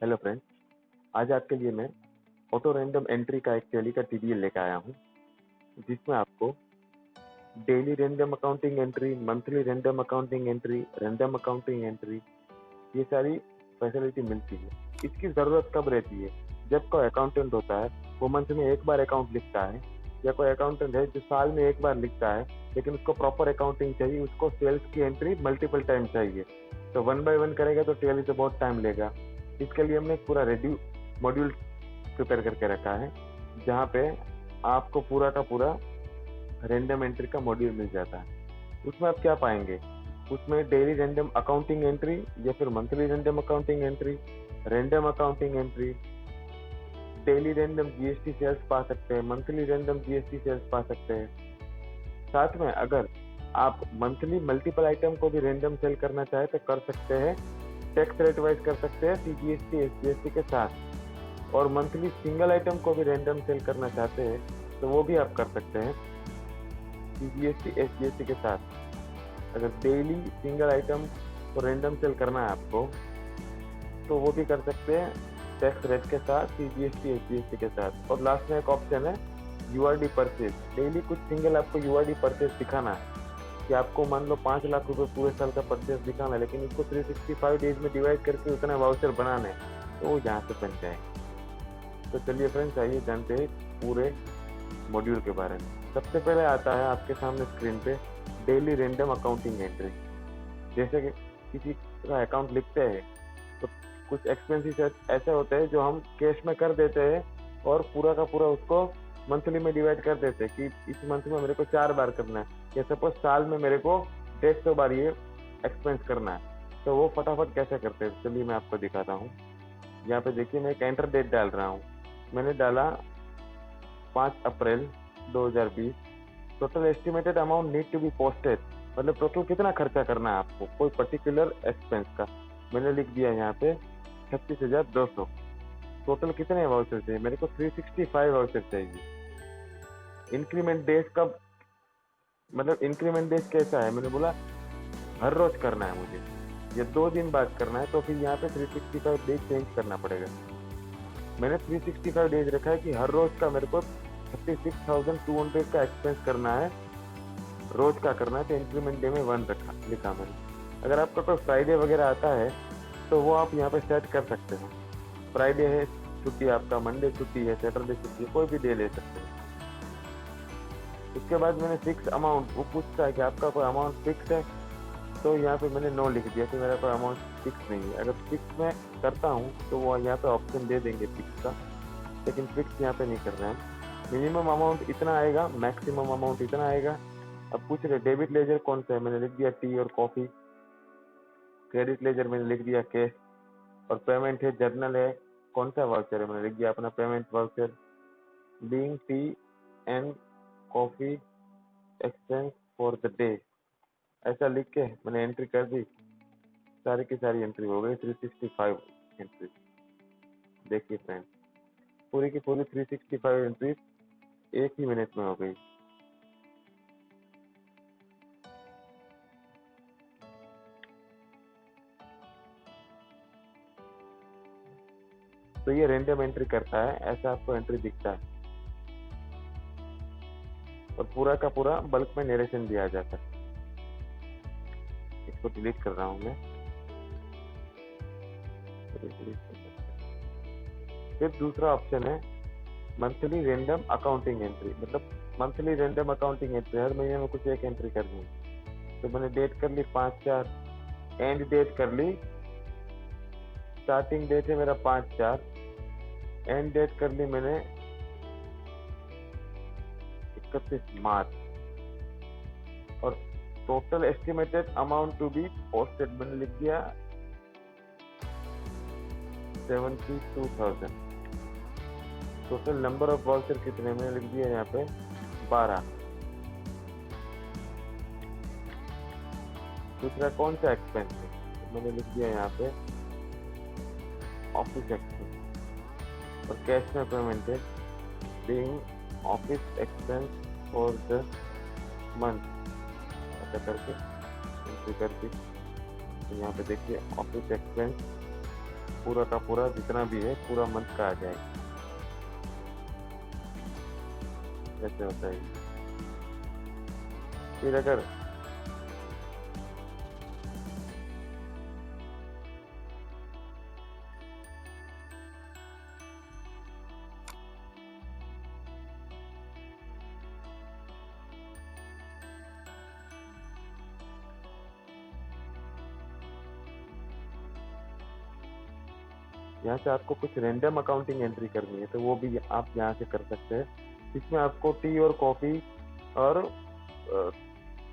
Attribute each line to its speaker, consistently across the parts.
Speaker 1: Hello friends, आज आपके लिए मैं ऑटो रैंडम एंट्री का एक टैली का ट्यूटोरियल लेकर आया हूँ, जिसमें आपको daily random accounting entry, monthly random accounting entry, random accounting entry, ये सारी फैसिलिटी मिलती है। इसकी ज़रूरत कब रहती है? जब कोई अकाउंटेंट होता है, वो मंथ में एक बार अकाउंट लिखता है, या कोई अकाउंटेंट है जो साल में एक बार लिखता है, लेकिन उसको प्रॉपर अकाउंटिंग चाहिए, उसको सेल्स की एंट्री मल्टीपल टाइम चाहिए, तो 1 बाय 1 करेगा तो टैली से बहुत टाइम लेगा। इसके लिए हमने एक पूरा रेडी मॉड्यूल प्रिपेयर करके रखा है, जहाँ पे आपको पूरा का पूरा रैंडम एंट्री का मॉड्यूल मिल जाता है। उसमें आप क्या पाएंगे? उसमें डेली रैंडम अकाउंटिंग एंट्री या फिर monthly random accounting entry, random accounting entry, daily random GST sales पा सकते हैं, मंथली रैंडम जीएसटी सेल्स पा सकते हैं। साथ में अगर आप मंथली मल्टीपल आइटम को भी रैंडम सेल करना चाहे तो कर सकते हैं, टैक्स रेट वाइज कर सकते हैं सीजीएसटी एसजीएसटी के साथ, और मंथली सिंगल आइटम को भी रैंडम सेल करना चाहते हैं तो वो भी आप कर सकते हैं सीजीएसटी एसजीएसटी के साथ। अगर डेली सिंगल आइटम को रैंडम सेल करना है आपको तो वो भी कर सकते हैं टैक्स रेट के साथ, सीजीएसटी एसजीएसटी के साथ। और लास्ट में एक ऑप्शन है यूआरडी परचेज। डेली कुछ सिंगल आपको यूआरडी परचेज दिखाना है कि आपको मान लो 5 लाख रुपए पूरे साल का परचेज दिखाना है, लेकिन इसको 365 डेज में डिवाइड करके उतना वाउचर बनाना है, तो वो यहाँ से बन जाएंगे। तो चलिए फ्रेंड्स, आइए जानते हैं पूरे मॉड्यूल के बारे में। सबसे पहले आता है आपके सामने स्क्रीन पे डेली रैंडम अकाउंटिंग एंट्री। जैसे कि किसी का अकाउंट लिखते हैं तो कुछ एक्सपेंसेस ऐसे होते हैं जो हम कैश में कर देते हैं और पूरा का पूरा उसको मंथली में डिवाइड कर देते हैं कि इस मंथ में मेरे को 4 बार करना है, या सपोज साल में मेरे को 150 बार ये एक्सपेंस करना है। तो वो फटाफट कैसे करते हैं, चलिए मैं आपको दिखाता हूँ। यहाँ पे देखिए, मैं एक एंटर डेट डाल रहा हूँ। मैंने डाला 5 अप्रैल 2020। Total estimated amount need to be posted, मतलब टोटल कितना खर्चा करना है आपको कोई पर्टिकुलर एक्सपेंस का। मैंने लिख दिया यहाँ पे 36,200। टोटल कितने वाउचर चाहिए मेरे को? 365 वाउचर चाहिए। इंक्रीमेंट डेज कब, मतलब इंक्रीमेंट डेज कैसा है? मैंने बोला हर रोज करना है मुझे, या 2 दिन बाद करना है, तो फिर यहाँ पे 365 डेज चेंज करना पड़ेगा। मैंने 365 डेज रखा है कि हर रोज का मेरे को 36,200 का एक्सपेंस करना है, रोज का करना है, तो इंक्रीमेंट डे में 1 लिखा मैंने। अगर आपका कोई फ्राइडे वगैरह आता है तो वो आप यहाँ पे सेट कर सकते हो। फ्राइडे है छुट्टी आपका, मंडे छुट्टी है, सैटरडे छुट्टी है, कोई भी डे ले सकते हैं। उसके बाद मैंने फिक्स अमाउंट, वो पूछता है कि आपका कोई अमाउंट फिक्स है, तो यहाँ पे मैंने नो लिख दिया कि मेरा कोई अमाउंट फिक्स नहीं है। अगर फिक्स में करता हूँ तो वो यहाँ पे ऑप्शन दे देंगे फिक्स का, लेकिन फिक्स यहाँ पे नहीं कर रहे हैं। मिनिमम अमाउंट इतना आएगा, मैक्सिमम अमाउंट इतना आएगा। अब पूछ रहे डेबिट लेजर कौन सा है, मैंने लिख दिया टी और कॉफी। क्रेडिट लेजर मैंने लिख दिया कैश। और पेमेंट है जर्नल है, कौन सा वाउचर है, मैंने लिख दिया अपना payment voucher. Being T and coffee expense for the day, ऐसा लिख के मैंने एंट्री कर दी। सारी की सारी एंट्री हो गई, 365 एंट्री। देखिए फ्रेंड, पूरी की पूरी 365 एंट्री एक ही मिनट में हो गई। तो ये रैंडम एंट्री करता है, ऐसा आपको एंट्री दिखता है, और पूरा का पूरा बल्क में नरेशन दिया जाता है। इसको डिलीट कर रहा हूँ मैं। फिर दूसरा ऑप्शन है मंथली रैंडम अकाउंटिंग एंट्री, मतलब मंथली रैंडम अकाउंटिंग एंट्री, हर महीने में कुछ एक एंट्री करनी है। तो मैंने डेट कर ली 5/4, एंड डेट कर ली, स्टार्टिंग डेट है मेरा 5/4, एंड डेट कर ली मैंने 31 मार्च, और total estimated amount to be posted मैंने लिख दिया 72,000। टोटल नंबर ऑफ वाउचर कितने, मैंने लिख दिया यहाँ पे 12। दूसरा कौन सा एक्सपेंस है, तो मैंने लिख दिया यहाँ पे ऑफिस एक्सपेंस, और कैश में पेमेंट है being office expense for the month, ऐसा करके एंट्री कर दी। तो यहाँ पे देखिए ऑफिस एक्सपेंस पूरा का पूरा जितना भी है पूरा मंथ का आ जाएगा। ऐसे होता है। फिर अगर यहाँ से आपको कुछ रैंडम अकाउंटिंग एंट्री करनी है तो वो भी आप यहाँ से कर सकते हैं। इसमें आपको टी और कॉफी और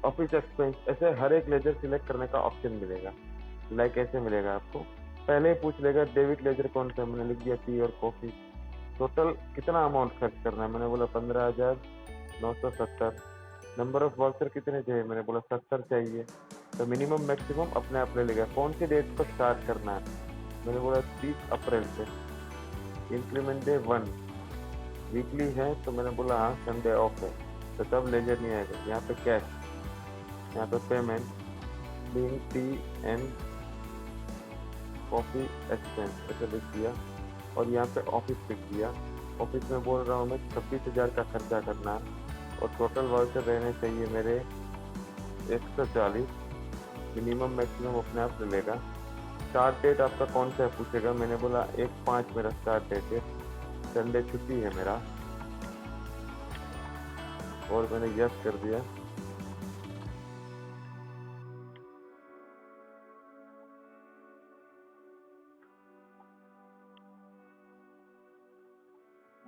Speaker 1: ऑफिस एक्सपेंस ऐसे हर एक लेजर सिलेक्ट करने का ऑप्शन मिलेगा। लाइक ऐसे मिलेगा आपको, पहले ही पूछ लेगा डेबिट लेजर कौन सा, मैंने लिख दिया टी और कॉफी। टोटल कितना अमाउंट खर्च करना है, मैंने बोला 15,970। नंबर ऑफ वाउचर कितने चाहिए, मैंने बोला 70 चाहिए। तो मिनिमम मैक्सिमम अपने आप ले लेगा। कौन सी डेट पर स्टार्ट करना है, मैंने बोला 30 अप्रैल से। इंक्रीमेंट डे 1 वीकली है तो मैंने बोला हाँ संडे ऑफ है तो तब लेजर नहीं आएगा। यहाँ पे कैश, यहाँ पे payment being T and coffee expense ऐसे लिख दिया और यहाँ पे ऑफिस लिख दिया। ऑफिस में बोल रहा हूँ मैं 26,000 का खर्चा करना है और टोटल वाउचर रहने चाहिए मेरे 140। मिनिमम मैक्सिमम अपने आप ले लेगा। स्टार्ट डेट आपका कौन सा है पूछेगा, मैंने बोला 1/5 मेरा स्टार्ट डेट है, संडे छुट्टी है मेरा और मैंने यस कर दिया।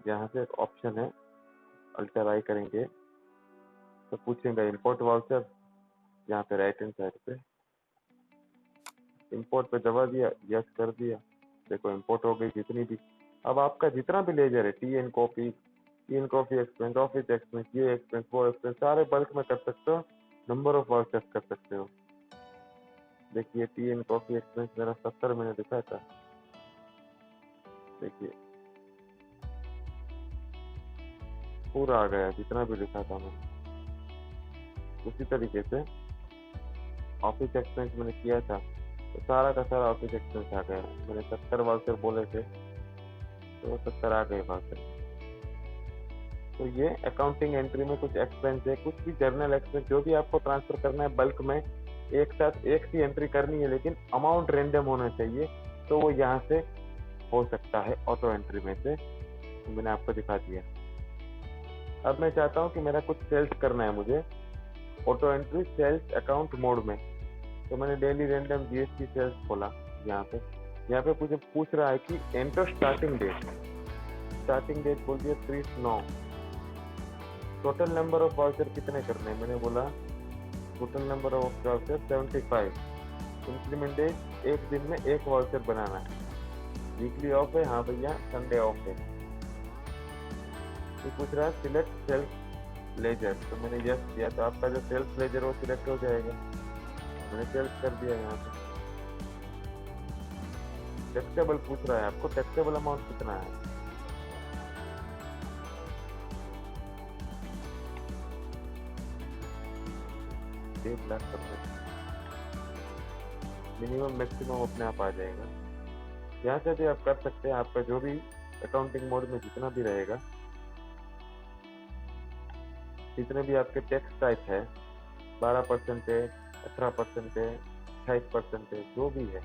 Speaker 1: यहाँ से एक ऑप्शन है अल्टर आई करेंगे तो पूछेगा इंपोर्ट वाउचर, यहाँ पे राइट हैंड साइड पे इंपोर्ट पे दबा दिया, यस कर दिया। देखो इंपोर्ट हो गई जितनी भी। अब आपका जितना भी लेजर है T and coffee expense, office expense, ये एक्सपेंस वो एक्सपेंस सारे बल्क में कर सकते हो, नंबर ऑफ वाउचर्स कर सकते हो। देखिए टी एंड कॉफी एक्सपेंस मेरा 70 मैंने दिखाया था, देखिए पूरा आ गया जितना भी लिखा था मैंने। उसी तरीके से ऑफिस एक्सपेंस मैंने किया था तो सारा का सारा ऑफिस एक्सपेंस आ गया। मैंने 70 वाउचर बोले थे तो 70 आ गए वाउचर। तो ये अकाउंटिंग एंट्री में कुछ एक्सपेंस है, कुछ भी जर्नल एक्सपेंस जो भी आपको ट्रांसफर करना है बल्क में एक साथ एक सी एंट्री करनी है, लेकिन अमाउंट रेंडम होना चाहिए तो वो यहाँ से हो सकता है ऑटो एंट्री में से। तो मैंने आपको दिखा दिया। अब मैं चाहता हूँ कि मेरा कुछ सेल्स करना है मुझे, auto entry sales account mode में। तो मैंने डेली रैंडम जीएसटी सेल्स खोला। यहाँ पे मुझे पूछ रहा है कि एंटर स्टार्टिंग डेट बोल दिया 30/9। टोटल नंबर ऑफ वाउचर कितने करने हैं, मैंने बोला total number of voucher 75। Increment date एक दिन में एक वाउचर बनाना है। वीकली ऑफ है, हाँ भैया संडे ऑफ है। ये पूछ रहा है सिलेक्ट सेल्फ लेजर, तो मैंने यस किया तो आपका जो सेल्फ लेजर वो सिलेक्ट हो जाएगा। मैंने सेल्फ कर दिया। यहाँ पे टैक्सेबल पूछ रहा है आपको, टैक्सेबल अमाउंट कितना है, ₹1,00,000। मिनिमम मैक्सिमम अपने आप आ जाएगा। यहाँ से भी आप कर सकते हैं। आपका जो भी अकाउंटिंग मोड में जितना भी रहेगा, जितने भी आपके टैक्स टाइप है 12% है, 18% है, 28% है, जो भी है।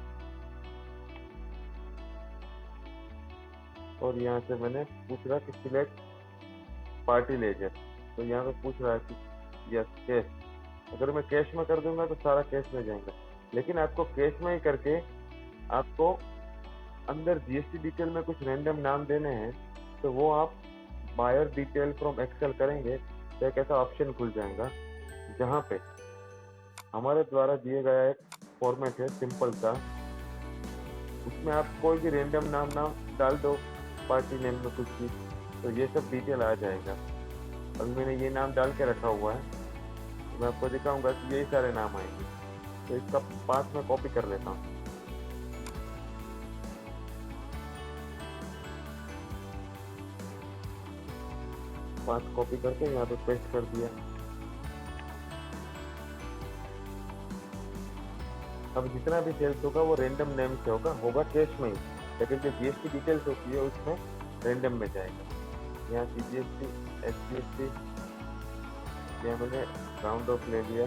Speaker 1: और यहाँ से मैंने पूछ रहा कि सिलेक्ट पार्टी लेजर, तो यहाँ पे पूछ रहा है कि यस कैश। अगर मैं कैश में कर दूंगा तो सारा कैश में जाएगा, लेकिन आपको कैश में ही करके आपको अंदर जीएसटी डिटेल में कुछ रैंडम नाम देने हैं तो वो आप बायर डिटेल फ्रॉम एक्सेल करेंगे तो एक ऐसा ऑप्शन खुल जाएगा जहाँ पे हमारे द्वारा दिए गया एक फॉर्मेट है सिंपल सा, उसमें आप कोई भी रैंडम नाम डाल दो पार्टी नेम में कुछ भी, तो ये सब डिटेल आ जाएगा। अभी मैंने ये नाम डाल के रखा हुआ है, तो मैं आपको दिखाऊंगा कि यही सारे नाम आएंगे। तो इसका पास में कॉपी कर लेता हूँ। पास कॉपी करके यहाँ पे पेस्ट कर दिया। अब जितना भी सेल्स होगा वो रैंडम नेम से होगा कैश में ही। लेकिन जो जीएसटी डिटेल्स होती है उसमें रेंडम में जाएगा। यहाँ सीजीएसटी, एसजीएसटी, यहाँ मैंने राउंड ऑफ ले लिया।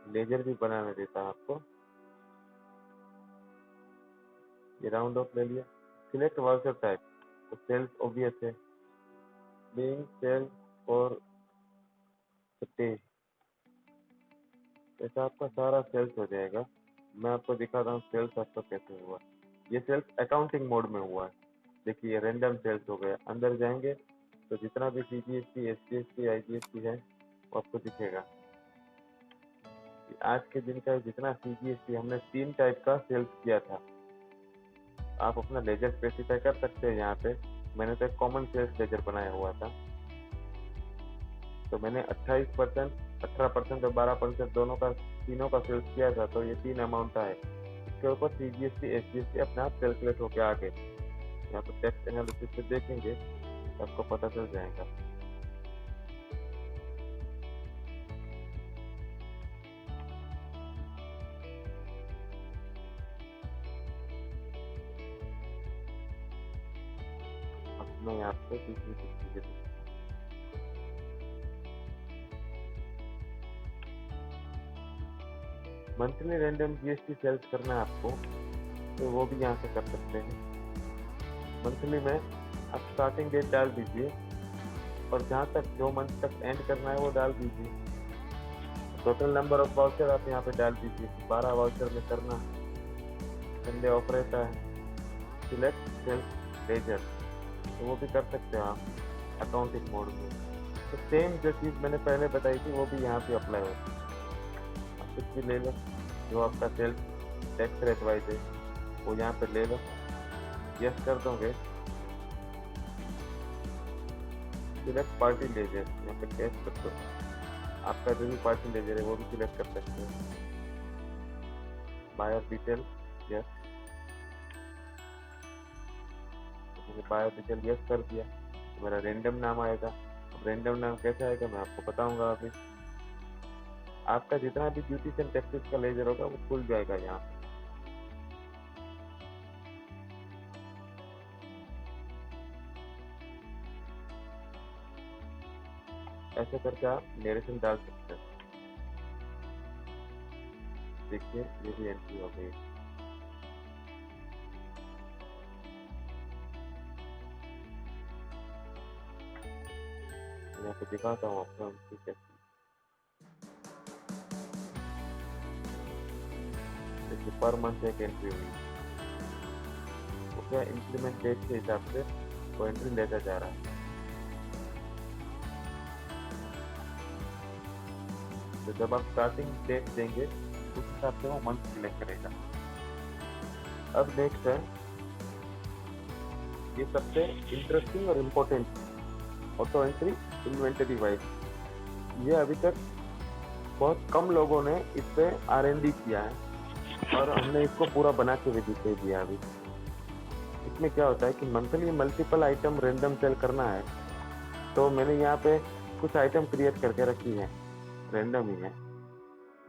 Speaker 1: लेजर भी बनाने देता है आपको, ये राउंड ऑफ ले लिया। सिलेक्ट वाउचर टाइप, तो सेल्स ऑब्वियस है, बीइंग सेल और पे, ऐसा आपका सारा सेल्स हो जाएगा। मैं आपको दिखाता हूँ सेल्स आपका कैसे हुआ। ये सेल्स अकाउंटिंग मोड में हुआ है। देखिए रैंडम सेल्स हो गया। अंदर जाएंगे तो जितना भी सीजीएसटी, एसजीएसटी, आईजीएसटी है वो आपको दिखेगा। आज के दिन का जितना सीजीएसटी हमने 3 टाइप का सेल्स किया था। आप अपना लेजर स्पेसिफाई कर सकते हैं। यहाँ पे मैंने तो एक कॉमन सेल्स लेजर बनाया हुआ था, तो मैंने 28%, 18% और 12% दोनों का, तीनों का सेल्स किया था। तो ये 3 अमाउंट आए। इसके ऊपर सीजीएसटी, एसजीएसटी अपने आप कैलकुलेट होके आ गए। यहाँ पर टेक्स्ट एनालिसिस से देखेंगे तो आपको पता चल जाएगा। अब मैं आपको दूसरी चीजें दिखाता हूँ। मंथली रैंडम जीएसटी सेल्स करना है आपको, तो वो भी यहाँ से कर सकते हैं। मंथली में आप स्टार्टिंग डेट डाल दीजिए और जहाँ तक जो मंथ तक एंड करना है वो डाल दीजिए। टोटल नंबर ऑफ वाउचर आप यहाँ पे डाल दीजिए, 12 वाउचर में करना। संडे ऑफ रहता है। सिलेक्ट सेल्स लेजर, तो वो भी कर सकते हो आप अकाउंटिंग मोड में। तो सेम जो चीज़ मैंने पहले बताई थी वो भी यहाँ पे अप्लाई होती है। आप कुछ भी ले लो जो आपका सेल्स टैक्स रेट वाइज है वो यहाँ पे ले लो, यस कर दोगे। सिलेक्ट पार्टी लेजर, यहाँ पे कैश कर दो। आपका जो भी पार्टी लेजर है वो भी सिलेक्ट कर सकते हो। बायर डिटेल, यस, मैंने बायर डिटेल यस कर दिया तो मेरा रेंडम नाम आएगा। अब रेंडम नाम कैसे आएगा मैं आपको बताऊंगा अभी। आपका जितना भी ड्यूटीज एंड टैक्सेस का लेजर होगा वो खुल जाएगा यहाँ पे। ऐसे करके आप नरेशन डाल सकते हैं। देखिए ये भी एंट्री हो गई। यहाँ पे दिखाता हूँ आपको एंट्री कैसे। देखिए पर मंथ एक एंट्री हुई, तो क्या इंप्लीमेंट डेट के हिसाब से वो एंट्री लेता जा रहा है। तो जब आप स्टार्टिंग डेट देंगे उस हिसाब से वो मंथ सिलेक्ट करेगा। अब नेक्स्ट है, ये सबसे इंटरेस्टिंग और important auto entry inventory wise. ये अभी तक बहुत कम लोगों ने इस पे R&D किया है और हमने इसको पूरा बना के भी दिखा दिया अभी। इसमें क्या होता है कि monthly multiple item random sale करना है, तो मैंने यहाँ पे कुछ आइटम क्रिएट करके रखी है, रेंडम ही है।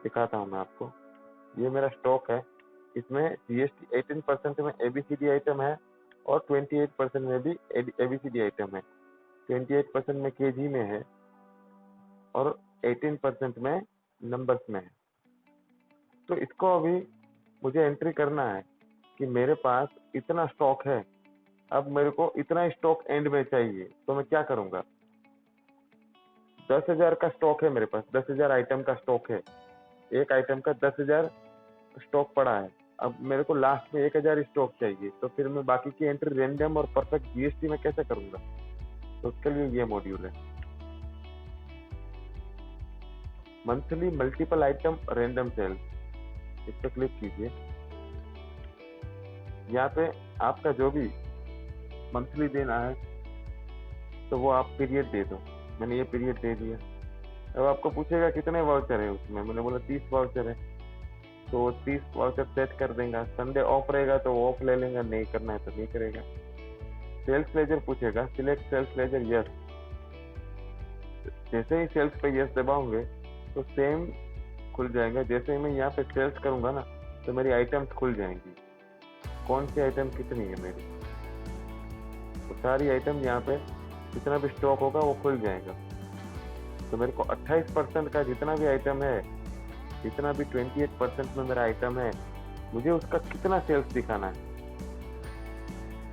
Speaker 1: दिखाता हूँ मैं आपको। ये मेरा स्टॉक है, इसमें जीएसटी 18% में ABCD आइटम है और 28% में भी ABCD आइटम है। 28% में केजी में है और 18% में नंबर्स में है। तो इसको अभी मुझे एंट्री करना है कि मेरे पास इतना स्टॉक है, अब मेरे को इतना स्टॉक एंड में चाहिए। तो मैं क्या करूंगा, 10,000 का स्टॉक है मेरे पास, 10,000 आइटम का स्टॉक है। एक आइटम का 10,000 स्टॉक पड़ा है। अब मेरे को लास्ट में 1,000 स्टॉक चाहिए, तो फिर मैं बाकी की एंट्री रेंडम और परफेक्ट जीएसटी में कैसे करूंगा। तो उसके लिए ये मॉड्यूल है, monthly multiple item random sale. इस पर क्लिक कीजिए। यहाँ पे आपका जो भी मंथली देना है तो वो आप पीरियड दे दो। मैंने ये पीरियड दे दिया। अब आपको पूछेगा कितने वाउचर है उसमें, मैंने बोला 30 वाउचर है, तो 30 वाउचर सेट कर देगा। संडे ऑफ रहेगा तो ऑफ ले लेगा, नहीं करना है तो नहीं करेगा। सेल्स लेजर पूछेगा, सिलेक्ट सेल्स लेजर, यस। जैसे ही सेल्स पे यस दबाओगे तो सेम खुल जाएगा। जैसे ही मैं यहाँ पे सेल्स करूंगा ना तो मेरी आइटम्स खुल जाएंगी, कौन सी आइटम कितनी है मेरी, तो सारी आइटम यहाँ पे जितना भी स्टॉक होगा वो खुल जाएगा। तो मेरे को 28% का जितना भी आइटम है, जितना भी 28% में मेरा आइटम है, मुझे उसका कितना सेल्स दिखाना है।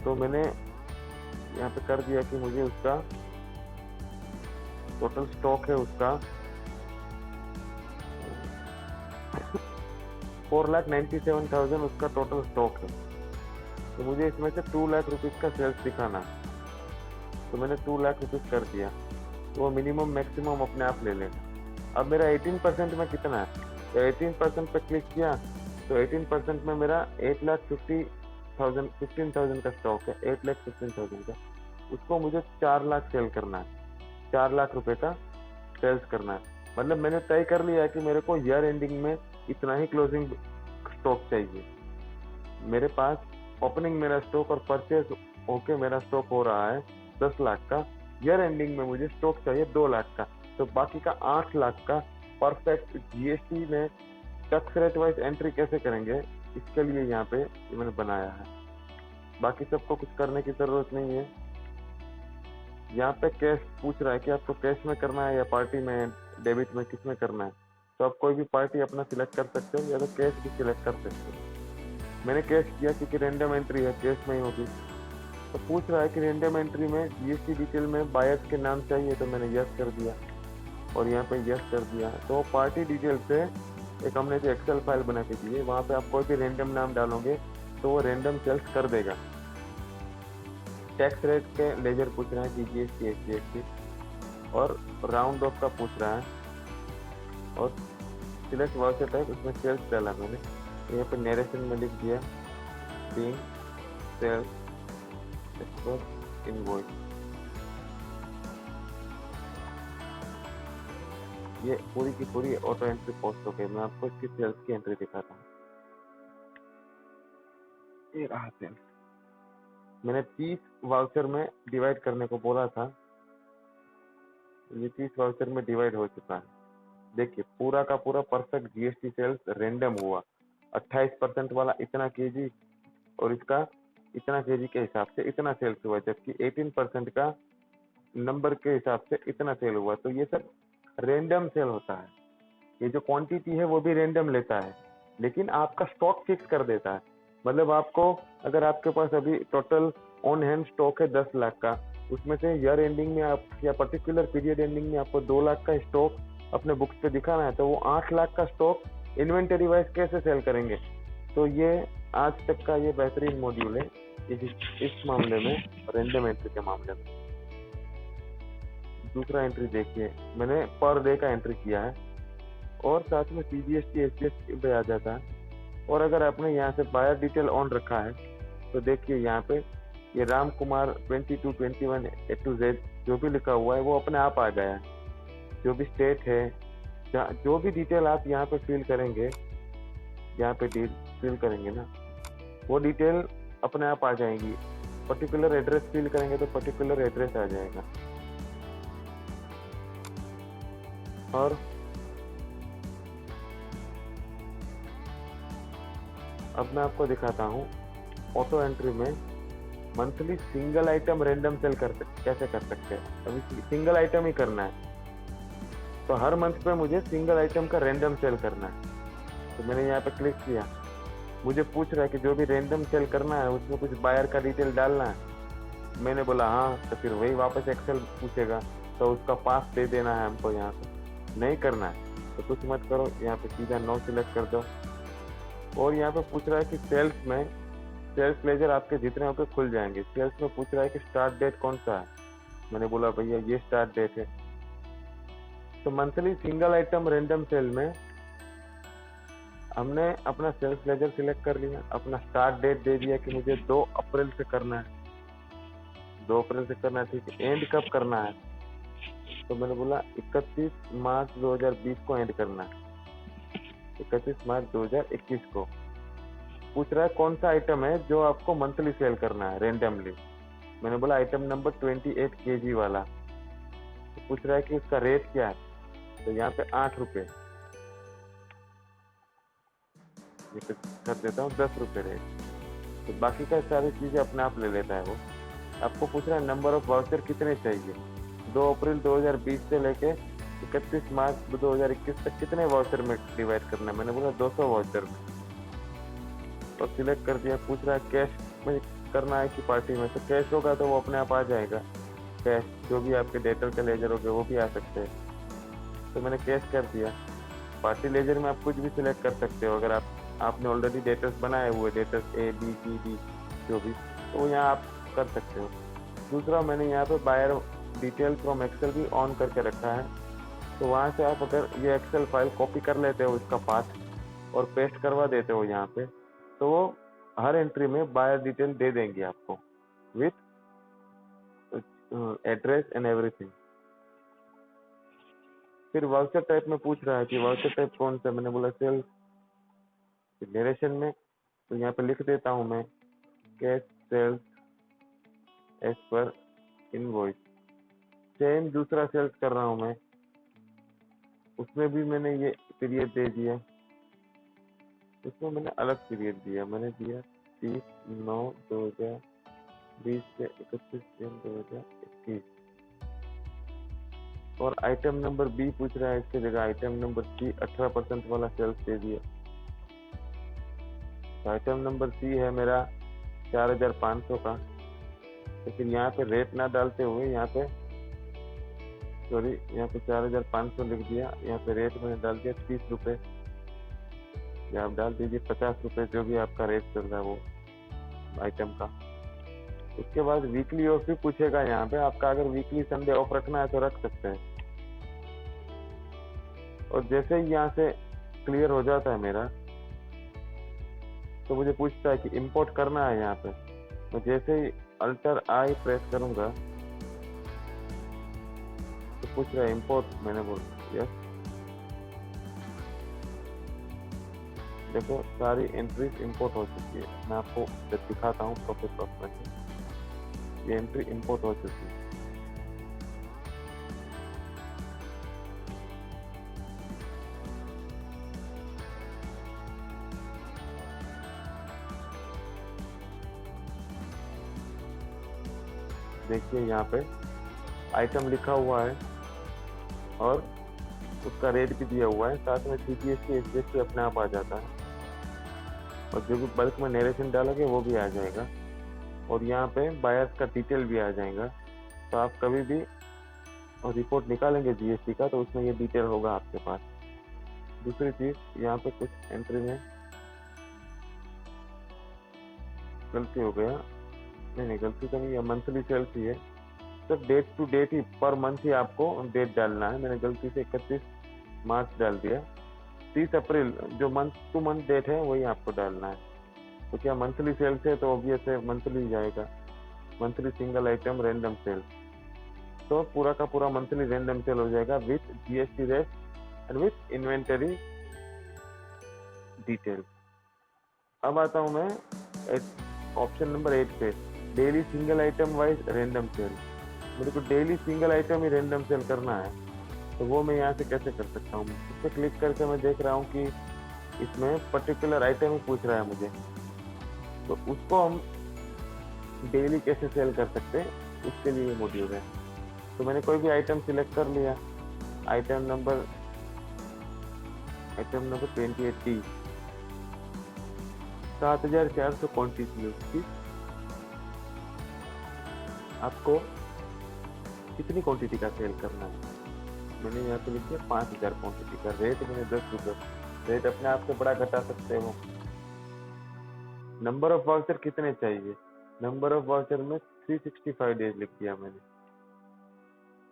Speaker 1: तो मैंने यहाँ पे कर दिया कि मुझे उसका टोटल स्टॉक है उसका 4,97,000 उसका टोटल स्टॉक है। तो मुझे इसमें से 2 लाख रुपीज़ का सेल्स दिखाना है। तो मैंने 2 लाख रुपीज़ कर दिया, तो वो मिनिमम मैक्सिमम अपने आप ले लेगा। अब मेरा 18% में कितना है, तो 18% पे क्लिक किया तो 18% में मेरा 8,50,000 का स्टॉक है, 8,15,000 का। उसको मुझे 4 लाख सेल करना है, 4 लाख रुपए का सेल्स करना है। मतलब मैंने तय कर लिया है कि मेरे को ईयर एंडिंग में इतना ही क्लोजिंग स्टॉक चाहिए। मेरे पास ओपनिंग मेरा स्टॉक और परचेज होके मेरा स्टॉक हो रहा है 10 लाख का, ईयर एंडिंग में मुझे स्टॉक चाहिए 2 लाख का। तो बाकी का 8 लाख का परफेक्ट जीएसटी में टैक्स रेट वाइज एंट्री कैसे करेंगे, इसके लिए यहाँ पे मैंने बनाया है। बाकी सबको कुछ करने की जरूरत नहीं है। यहाँ पे कैश पूछ रहा है कि आपको कैश में करना है या पार्टी में, डेबिट में, किस में करना है। तो आप कोई भी पार्टी अपना सिलेक्ट कर सकते हो या तो कैश भी सिलेक्ट कर सकते हो। मैंने कैश किया क्योंकि रैंडम एंट्री है, कैश में ही होगी। तो पूछ रहा है कि रैंडम एंट्री में जीएसटी डिटेल में बायर्स के नाम चाहिए, तो मैंने यस कर दिया और यहाँ पे यस कर दिया। तो पार्टी डिटेल से एक हमने जो एक्सेल फाइल बना के दी है, वहाँ पे आप कोई भी रैंडम नाम डालोगे तो वो रैंडम सेल्स कर देगा। टैक्स रेट के लेजर पूछ रहा है कि जीएसटी, एसजीएसटी, और राउंड ऑफ का पूछ रहा है, और सिलेक्ट वाउचर टाइप, उसमें सेल्स डाला मैंने। यहाँ पे नरेशन में लिख दिया बीइंग सेल्स एक्सपोर्ट इनवॉइस। ये पूरी की पूरी ऑटो एंट्री पोस्ट हो गई। मैं आपको इसकी सेल्स की एंट्री दिखाता हूँ। ये रहा सेल्स। मैंने 30 वाउचर में डिवाइड करने को बोला था, ये 30 वाउचर में डिवाइड हो चुका है। देखिए पूरा का पूरा परफेक्ट जीएसटी सेल्स रेंडम हुआ। 28% वाला इतना केजी और इसका इतना केजी के हिसाब से इतना सेल्स हुआ, जबकि 18% का नंबर के हिसाब से इतना सेल हुआ। तो ये सब रेंडम सेल होता है। ये जो क्वांटिटी है वो भी रेंडम लेता है, लेकिन आपका स्टॉक फिक्स कर देता है। मतलब आपको, अगर आपके पास अभी टोटल ऑन हैंड स्टॉक है 10 लाख का, उसमें से ईयर एंडिंग में आप या पर्टिकुलर पीरियड एंडिंग में आपको 2 लाख का स्टॉक अपने बुक्स पे दिखाना है, तो वो 8 लाख का स्टॉक इन्वेंटरी वाइज कैसे सेल करेंगे। तो ये आज तक का ये बेहतरीन मॉड्यूल है इस मामले में, रेंडम एंट्री के मामले में। दूसरा एंट्री देखिए, मैंने पर डे का एंट्री किया है और साथ में सीजीएसटी एसजीएसटी पे आ जाता है। और अगर आपने यहाँ से बायर डिटेल ऑन रखा है तो देखिए यहाँ पे ये Ram Kumar 22, 21 A to Z जो भी लिखा हुआ है वो अपने आप आ गया है। जो भी स्टेट है, जो भी डिटेल आप यहाँ पे फिल करेंगे, यहाँ पे फिल करेंगे ना, वो डिटेल अपने आप आ जाएंगी। पर्टिकुलर एड्रेस फिल करेंगे तो पर्टिकुलर एड्रेस आ जाएगा। और अब मैं आपको दिखाता हूँ ऑटो एंट्री में monthly single item random sale कैसे कर सकते हैं। अभी सिंगल आइटम ही करना है, तो हर मंथ पे मुझे सिंगल आइटम का रैंडम सेल करना है। तो मैंने यहाँ पे क्लिक किया, मुझे पूछ रहा है कि जो भी रैंडम सेल करना है उसमें कुछ बायर का डिटेल डालना है। मैंने बोला हाँ, तो फिर वही वापस एक्सेल पूछेगा, तो उसका पास दे देना है हमको। यहाँ पे नहीं करना है तो कुछ मत करो, यहाँ पे सीधा नो सिलेक्ट कर दो। और यहाँ पे पूछ रहा है कि सेल्स में सेल्स लेजर आपके जितने होंगे खुल जाएंगे। सेल्स में पूछ रहा है कि स्टार्ट डेट कौन सा है, मैंने बोला भैया ये स्टार्ट डेट है। तो monthly single item random sale में हमने अपना सेल्स लेजर सिलेक्ट कर लिया, अपना स्टार्ट डेट दे दिया कि मुझे 2 अप्रैल से करना है, 2 अप्रैल से करना है। ठीक है, एंड कब करना है, तो मैंने बोला 31 मार्च 2020 को एंड करना है, 31 मार्च 2021 को। पूछ रहा है कौन सा आइटम है जो आपको मंथली सेल करना है रेंडमली। मैंने बोला आइटम नंबर 28 kg वाला। तो पूछ रहा है कि उसका रेट क्या है, तो यहाँ पे 8 रुपये। ये पे कर देता हूँ 10 रुपये रेट। तो बाकी का सारी चीज़ें अपने आप ले लेता है वो। आपको पूछ रहा है नंबर ऑफ वाउचर कितने चाहिए, 2 अप्रैल 2020 से लेके 31 मार्च 2021 तक कितने वाउचर में डिवाइड करना है। मैंने बोला 200 वाउचर में, और सिलेक्ट कर दिया। पूछ रहा है कैश में करना है कि पार्टी में, तो कैश होगा तो वो अपने आप आ जाएगा। कैश जो भी आपके डेटर के लेजर हो गए वो भी आ सकते हैं, तो मैंने कैश कर दिया। पार्टी लेजर में आप कुछ भी सिलेक्ट कर सकते हो। अगर आपने ऑलरेडी डेटर्स बनाए हुए, debtors A B C D जो भी, तो यहाँ आप कर सकते हो। दूसरा, मैंने यहाँ पे बायर डिटेल फ्रॉम एक्सेल भी ऑन करके रखा है, तो वहाँ से आप अगर ये एक्सेल फाइल कॉपी कर लेते हो इसका पाथ और पेस्ट करवा देते हो यहाँ पे, तो वो हर एंट्री में बायर डिटेल दे देंगे आपको विथ एड्रेस एंड एवरीथिंग। फिर वाउचर टाइप में पूछ रहा है कि वाउचर टाइप कौन सा। मैंने बोला सेल्स नरेशन में, तो यहाँ पे लिख देता हूँ मैं cash sales as per invoice. Same दूसरा सेल्स कर रहा हूँ मैं, उसमें भी मैंने ये पीरियड दे दिया। उसमें मैंने अलग पीरियड दिया, मैंने दिया 30/9/2020 से 31 जून 2021। और आइटम नंबर बी पूछ रहा है, इसकी जगह आइटम नंबर सी 18% वाला सेल्स दे दिया। तो आइटम नंबर सी है मेरा 4500 का, तो फिर यहाँ पे रेट ना डालते हुए यहाँ पे 4500 लिख दिया। यहाँ पे रेट मैंने डाल दिया 30 रुपये, या आप डाल दीजिए 50 रुपये, जो भी आपका रेट चल रहा है वो आइटम का। उसके बाद वीकली ऑफ भी पूछेगा यहाँ पे। आपका अगर वीकली संडे ऑफ रखना है तो रख सकते हैं। और जैसे ही यहाँ से क्लियर हो जाता है मेरा, तो मुझे पूछता है कि इंपोर्ट करना है। यहाँ पे मैं जैसे ही अल्टर आई प्रेस करूंगा तो पूछ रहा है इंपोर्ट। मैंने बोला यस। देखो सारी एंट्रीज इंपोर्ट हो चुकी है। मैं आपको दिखाता हूँ प्रॉफिट लॉस में, ये एंट्री इंपोर्ट हो चुकी है। देखिए यहाँ पे आइटम लिखा हुआ है और उसका रेट भी दिया हुआ है, साथ में CGST SGST अपने आप आ जाता है, और जो भी बल्क में नरेशन डालोगे वो भी आ जाएगा, और यहाँ पे बायर्स का डिटेल भी आ जाएगा। तो आप कभी भी रिपोर्ट निकालेंगे GST का, तो उसमें ये डिटेल होगा आपके पास। दूसरी चीज, यहाँ पे कुछ एंट्री में गलती हो गया। नहीं गलती तो नहीं है, मंथली सेल्स ही है। तो date to date he, per month ही आपको डेट डालना है। मैंने गलती से 31 मार्च डाल दिया। 30 अप्रैल जो मंथ टू मंथ डेट है वही आपको डालना है। तो क्या मंथली सेल्स है तो ऑब्वियस है मंथली ही जाएगा, monthly single item random sale. तो पूरा का पूरा मंथली रैंडम सेल हो जाएगा with GST rate and with inventory detail. अब आता हूँ मैं ऑप्शन नंबर 8 पे, daily single item wise random sale. मेरे को डेली सिंगल आइटम ही रैंडम सेल करना है, तो वो मैं यहाँ से कैसे कर सकता हूँ। इस पर क्लिक करके मैं देख रहा हूँ कि इसमें पर्टिकुलर आइटम ही पूछ रहा है मुझे, तो उसको हम डेली कैसे सेल कर सकते हैं, उसके लिए मॉड्यूल है। तो मैंने कोई भी आइटम सिलेक्ट कर लिया, आइटम नंबर 28D 7400 क्वांटिटी की। आपको कितनी क्वांटिटी का सेल करना है, मैंने यहाँ पे लिख दिया 5000 क्वांटिटी का। रेट मैंने 10 रुपये, रेट अपने आप से बड़ा घटा सकते हो। नंबर ऑफ वाउचर कितने चाहिए, नंबर ऑफ वाउचर में 365 डेज लिख दिया मैंने।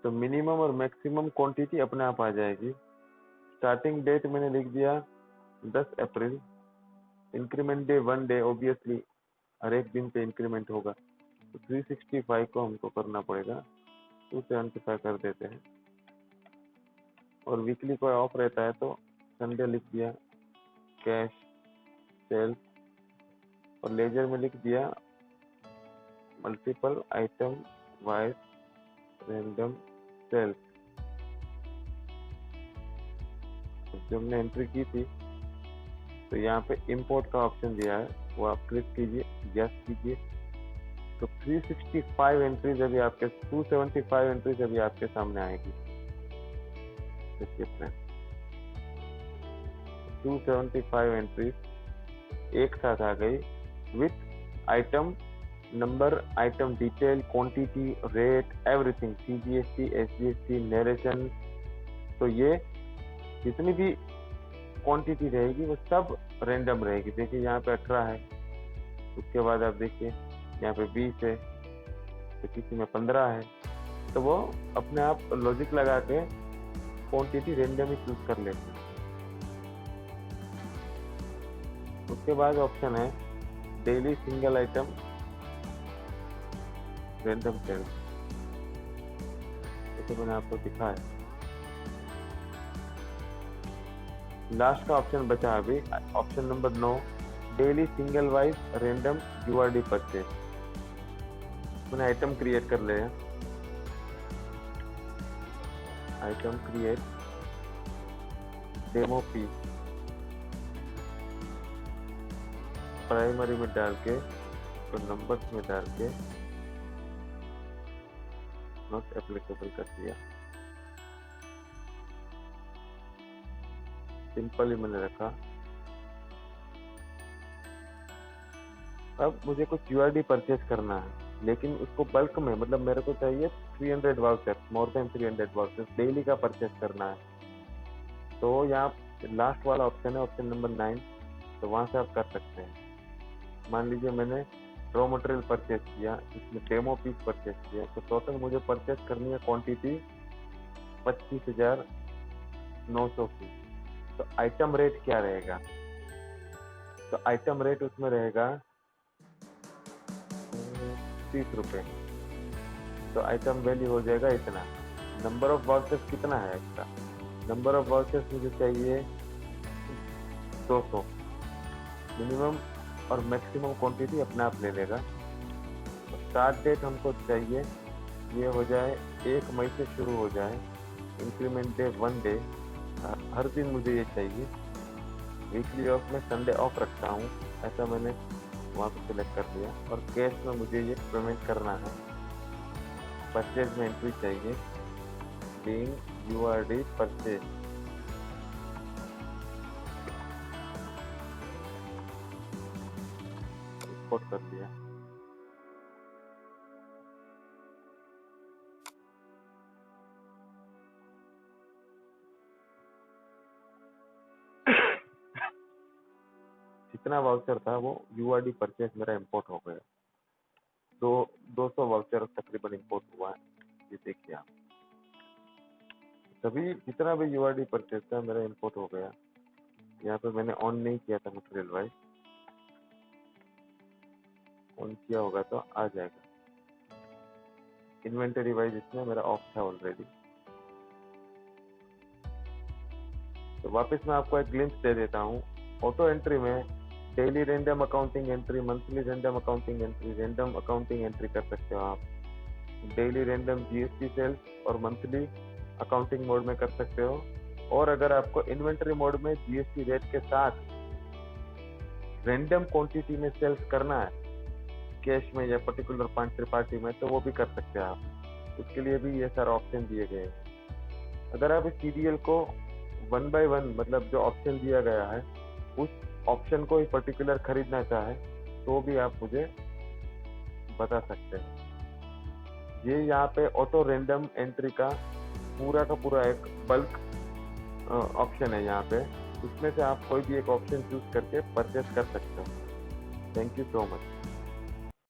Speaker 1: तो मिनिमम और मैक्सिमम क्वांटिटी अपने आप आ जाएगी। स्टार्टिंग डेट मैंने लिख दिया 10 अप्रैल। इंक्रीमेंट डे 1 डे, ऑब्वियसली हर एक दिन पे इंक्रीमेंट होगा, तो 365 को हमको करना पड़ेगा, 275 कर देते हैं। और वीकली कोई ऑफ रहता है तो संडे लिख दिया कैश सेल्स, और लेजर में लिख दिया multiple item wise random sales. जो हमने एंट्री की थी तो यहाँ पे इंपोर्ट का ऑप्शन दिया है, वो आप क्लिक कीजिए, यस कीजिए। तो 365 एंट्रीज अभी आपके 275 एंट्रीज अभी आपके सामने आएगी। देखिए फ्रेंड, 275 एंट्रीज एक साथ आ गई with item number, item detail, quantity, rate, everything, CGST, SGST, narration. तो ये जितनी भी क्वांटिटी रहेगी वो सब रेंडम रहेगी। देखिए यहाँ पे 18 है, उसके बाद आप देखिए यहाँ पे 20 है, तो किसी में 15 है। तो वो अपने आप लॉजिक लगा के क्वांटिटी रेंडम ही चूज कर लेते हैं। उसके बाद ऑप्शन है daily single item random sales, जैसे मैंने आपको दिखाया। लास्ट का ऑप्शन बचा अभी, option number 9, daily single wise random URD purchase. मैंने आइटम क्रिएट कर लिया, item create demo P, primary में डाल के तो नंबर्स में डाल के नॉट एप्लीकेबल कर दिया। सिंपल ही मैंने रखा। अब मुझे कुछ URD परचेज करना है, लेकिन उसको बल्क में, मतलब मेरे को चाहिए 300 voucher, more than 300 voucher daily का परचेज करना है। तो यहाँ लास्ट वाला ऑप्शन है, ऑप्शन नंबर 9, तो वहां से आप कर सकते हैं। मान लीजिए मैंने रॉ मटेरियल परचेज किया, इसमें डेमो पीस परचेज किया, तो टोटल मुझे परचेज करनी है क्वांटिटी 25,900 की। तो आइटम रेट क्या रहेगा? तो आइटम रेट उसमें रहेगा 30 रुपये। तो आइटम वैल्यू हो जाएगा इतना। नंबर ऑफ वाउचर्स कितना है इसका? नंबर ऑफ वाउचर्स मुझे चाहिए 200। मिनिमम और मैक्सिमम क्वांटिटी अपने आप ले लेगा। तो स्टार्ट डेट हमको चाहिए ये हो जाए 1 मई से शुरू हो जाए, इंक्रीमेंट डे 1 डे, हर दिन मुझे ये चाहिए। वीकली ऑफ में संडे ऑफ रखता हूँ, ऐसा मैंने वहाँ पे सिलेक्ट कर लिया। और कैश में मुझे ये पेमेंट करना है। परचेज में एंट्री चाहिए, बीइंग URD परचेज। एक्सपोर्ट कर दिया। जितना वाउचर था वो URD परचेज मेरा इंपोर्ट हो गया। 200 वाउचर तकरीबन इंपोर्ट हुआ है। ये देखिए आप, सभी जितना भी URD परचेज था मेरा इंपोर्ट हो गया। यहाँ पे मैंने ऑन नहीं किया था मटेरियल वाइज, ऑन किया होगा तो आ जाएगा। इन्वेंटरी वाइज इसमें मेरा ऑफ था ऑलरेडी। तो वापस मैं आपको एक ग्लिम्स दे देता हूँ। ऑटो एंट्री में daily random accounting entry, monthly random accounting entry, random accounting entry कर सकते हो आप। डेली रेंडम GST सेल्स और मंथली अकाउंटिंग मोड में कर सकते हो। और अगर आपको इन्वेंटरी मोड में GST रेट के साथ रेंडम क्वांटिटी में सेल्स करना है, कैश में या पर्टिकुलर पार्टी में, तो वो भी कर सकते हैं आप। उसके लिए भी ये सारे ऑप्शन दिए गए हैं। अगर आप इस CDL को 1 by 1, मतलब जो ऑप्शन दिया गया है उस ऑप्शन को ही पर्टिकुलर खरीदना चाहे तो भी आप मुझे बता सकते हैं। ये यहाँ पे ऑटो रेंडम एंट्री का पूरा एक बल्क ऑप्शन है यहाँ पे। इसमें से आप कोई भी एक ऑप्शन चूज करके परचेस कर सकते हो। Thank you so much.